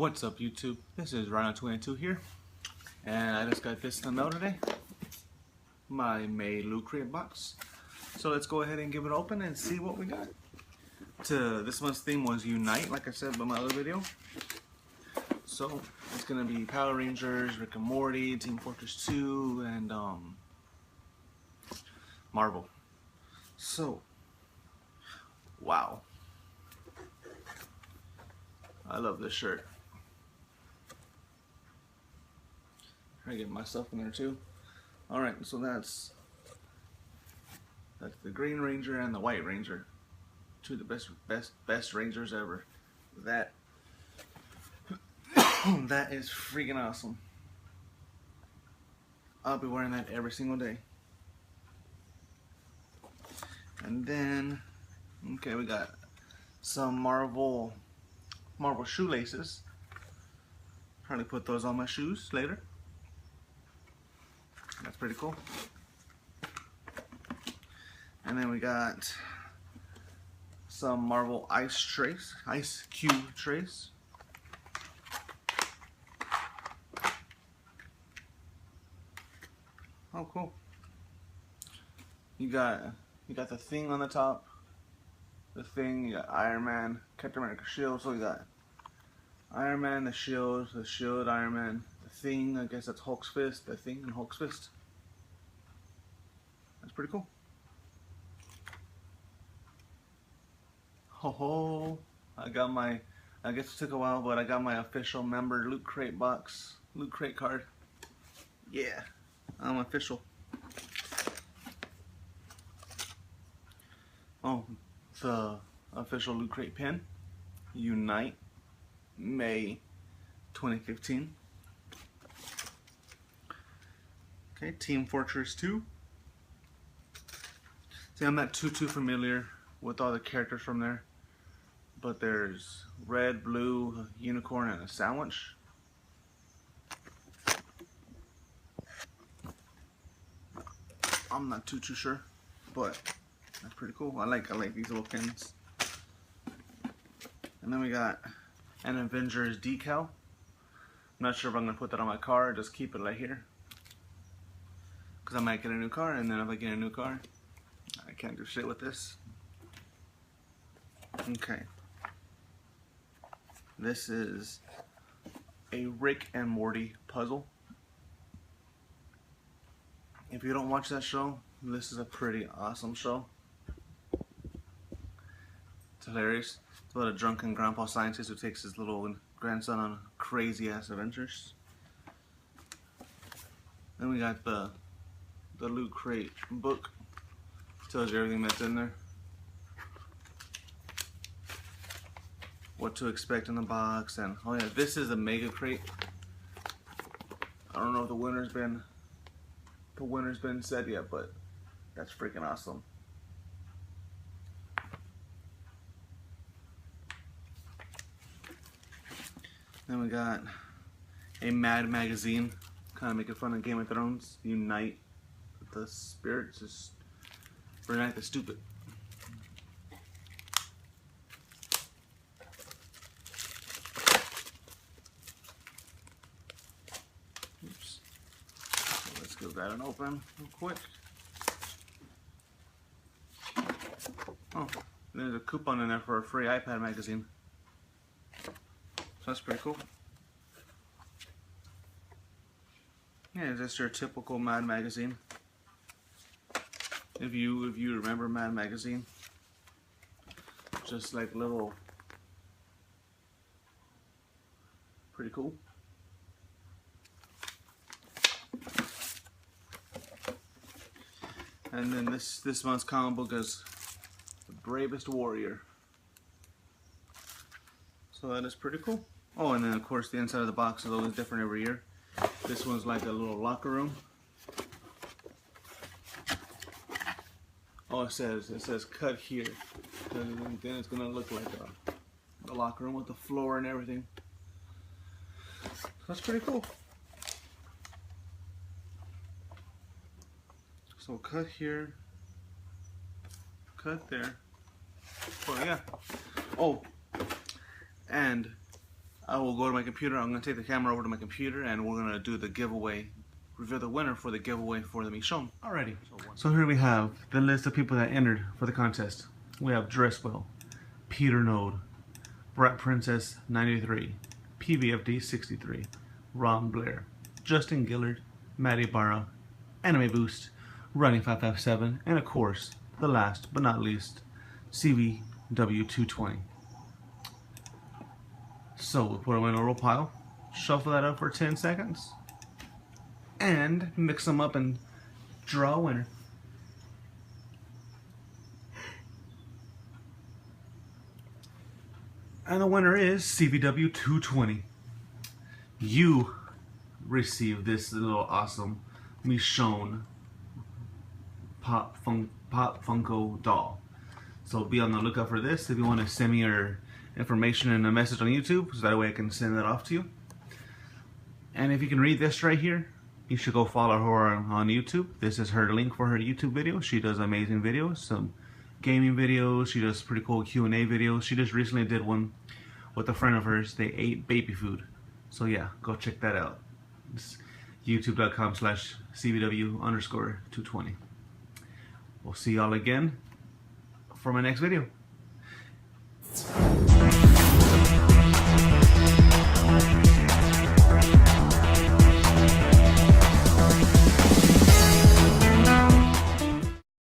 What's up, YouTube? This is Rhino22 here, and I just got this in the mail today, my May Loot Crate box. So let's go ahead and give it open and see what we got. This month's theme was Unite, like I said in my other video. So it's gonna be Power Rangers, Rick and Morty, Team Fortress 2, and Marvel. So, wow, I love this shirt. Try to get myself in there too. Alright, so that's the Green Ranger and the White Ranger. Two of the best Rangers ever. That is freaking awesome. I'll be wearing that every single day. And then, okay, we got some Marvel shoelaces. Probably put those on my shoes later. That's pretty cool. And then we got some Marvel Ice Cube trays. Oh, cool. You got the Thing on the top. The Thing, you got Iron Man, Captain America Shield. So you got Iron Man, the Shield, Iron Man, the Thing. I guess that's Hulk's fist. The Thing and Hulk's fist. That's pretty cool. Ho! I got my, I guess it took a while, but I got my official member Loot Crate box, Loot Crate card. Yeah, I'm official. Oh, the official Loot Crate pin, Unite, May 2015. Okay, Team Fortress 2. See, I'm not too familiar with all the characters from there, but there's red, blue, a unicorn, and a sandwich. I'm not too sure, but that's pretty cool. I like these little pins. And then we got an Avengers decal. I'm not sure if I'm gonna put that on my car or just keep it right here, because I might get a new car, and then if I get a new car, I can't do shit with this. Okay. This is a Rick and Morty puzzle. If you don't watch that show, this is a pretty awesome show. It's hilarious. It's about a drunken grandpa scientist who takes his little grandson on crazy ass adventures. Then we got the Loot Crate book. Tells you everything that's in there. What to expect in the box, and oh yeah, this is a mega crate. I don't know if the winner's been said yet, but that's freaking awesome. Then we got a Mad magazine, kind of making fun of Game of Thrones. Unite the spirits, just Unite the stupid. Oops. So let's give that an open real quick. Oh, there's a coupon in there for a free iPad magazine. So that's pretty cool. Yeah, it's just your typical Mad magazine. If you remember Mad magazine, just like little, pretty cool. And then this month's comic book is The Bravest Warrior. So that is pretty cool. Oh, and then of course the inside of the box is always different every year. This one's like a little locker room. Oh, it says cut here. Then it's gonna look like a locker room with the floor and everything. That's pretty cool. So cut here, cut there. Oh yeah. Oh, and I will go to my computer. I'm going to take the camera over to my computer and we're going to do the giveaway, reveal the winner for the giveaway for the Michonne. Alrighty, so here we have the list of people that entered for the contest. We have Dresswell, Peter Node, Brat Princess 93, PVFD 63, Ron Blair, Justin Gillard, Maddie Barra, Anime Boost, Running 557, and of course, the last but not least, CVW220. So we'll put them in a roll pile, shuffle that up for 10 seconds, and mix them up and draw a winner. And the winner is CVW220. You receive this little awesome Michonne Pop Funko doll. So be on the lookout for this if you want to send me your information in a message on YouTube, so that way I can send that off to you. And if you can read this right here, you should go follow her on YouTube. This is her link for her YouTube video. She does amazing videos, some gaming videos. She does pretty cool Q&A videos. She just recently did one with a friend of hers. They ate baby food. So yeah, go check that out. It's youtube.com/CVW_220. We'll see y'all again for my next video.